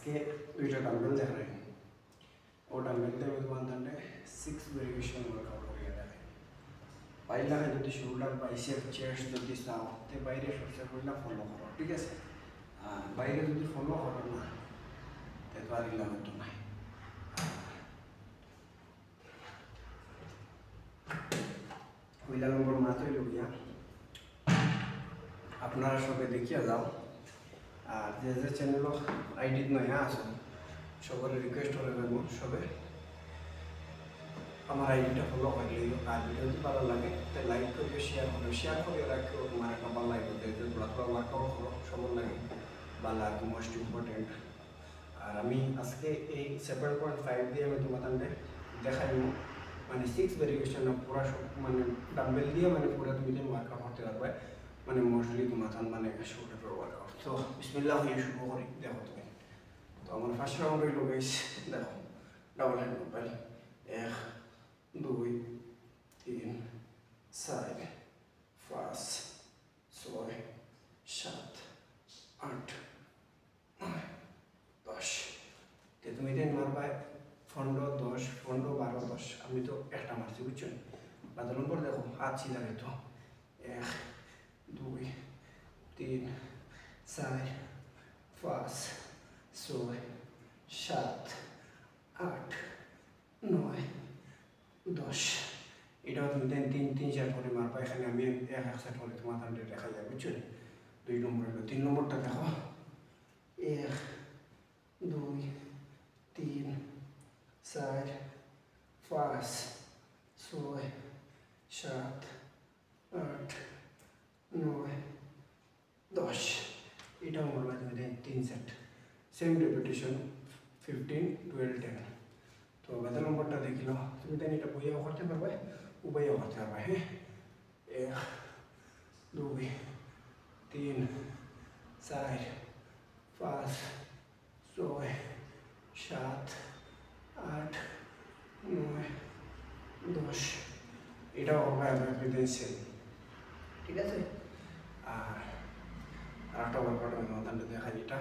আজকে দুইটা ডাম্বেল দেখাই ও ডাম্বেলটা আমি তোমাদের 6 ভেরিয়েশন ওয়ার্কআউট করিয়ে দেখাই পাইলা যদি শোল্ডার বাইসেপ চেস্ট যদি চাও তে বাইরে সবচেয়ে পয়লা ফলো করো ঠিক আছে আর বাইরে যদি ফলো করো না তে তো আর ইলা হতো না পয়লা নম্বর মাত্রই লইয়া আপনারা সবাই দেখিয়া যাও আর যে যে চ্যানেল আইডি নয়া আছেন সবার রিকোয়েস্ট হলে দেবো সবে আমার আইডিটা ফলো করলে আর ভিডিও যদি ভালো লাগে তো লাইক করিও শেয়ার করে রাখিও তোমার একটা ভালো লাগবে যে তোরা ওয়ার্কআউট করো সবার লাগে ভালো লাগে মোস্ট ইম্পর্টেন্ট আর আমি আজকে এই 7.5 দিয়ে আমি তোমাদের দেখাইব মানে 6 ভেরিয়েশন পুরো মানে ডাম্বেল দিয়ে মানে পুরো তুমি যে ওয়ার্কআউট করতে পারবে মানে মোস্টলি তোমার মানে শোল্ডার ওয়ার্কআউট তো বিসমিল্লাহ হয়ে শুরু করি দেখো তুমি তো আমার ফার্স্ট রাউন্ড হইল গাইস দেখো ডাবল হ্যান্ড মোবাইল 1 2 3 4 5 6 7 8 9 10 তে তুমি দেন মারবা 15 10 15 12 10 আমি তো একটা মারছি বুঝছো বাদ নম্বর দেখো হাত ছিলা তো 1 2 3 4 5 6 7 8 9 10 এটাও তুমি দেন 3 সেট করে মারবা এখানে আমি এক সেট করে তোমাদের দেখা যায় বুঝছো 2 নম্বর হলো 3 নম্বরটা দেখো 1 2 3 4 5 6 7 8 9 10 এটাও মারবা তুমি দেন 3 সেট সেম রেপিটেশন 15 12 10 তো বাদ নম্বরটা দেখিল তুমি দেন এটা বইয়াও করতে পারবে উভয়ও করতে পারবে হ্যাঁ 1 2 3 4 5 6 7 8 9 10 এটাও হবে এভিডেন্সিয়াল ঠিক আছে আর আরেকটা ওয়ার্কআউট আমি তোমাদের দেখাই এটা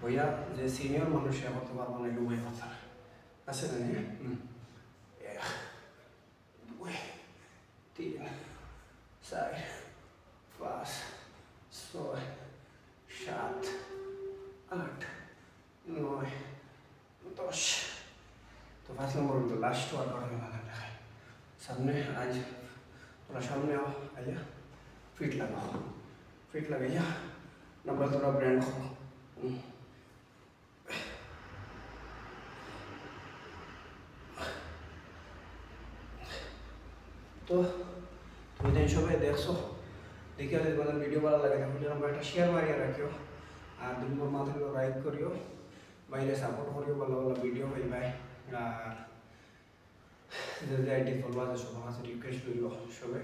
বইয়া যে সিনিয়র মানুষ করতে পারবো না এটা বই কথা আছে না 1 2 3 4 5 6 7 8 9 10 তো ফার্স্ট নম্বর হলো লাস্ট ওয়ার্কআউট আমি তোমাদের দেখাই সামনে আজ তোরা সামনে आओ आइया फिट लगाओ फिट लगाइया नंबर थोड़ा ब्रांड करो तो তুমি দেন সবাই দেখছো দেখে যদি তোমাদের ভিডিও ভালো লাগে তাহলে আমরা একটা শেয়ার মারিয়া রাখিও আর দুই নম্বর মাত্র লাইক করিও বাইরে সাপোর্ট করিও ভালো ভালো ভিডিও পাইবাই আর যদি আইডি ফলো আছে সবার কাছে রিকোয়েস্ট রইল সবাই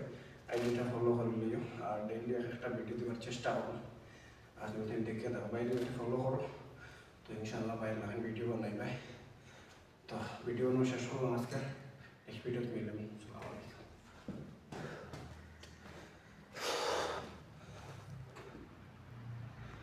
আইডিটা ফলো করে লিও আর ডেইলি একটা ভিডিও দেওয়ার চেষ্টা করো আর যদি দেখে দাও বাইরে যদি ফলো করো তো ইনশাল্লাহ বাইরে লাগান ভিডিও বানাইবাই তো ভিডিও শেষ হলো আজকে নেক্সট ভিডিওতে মিলবে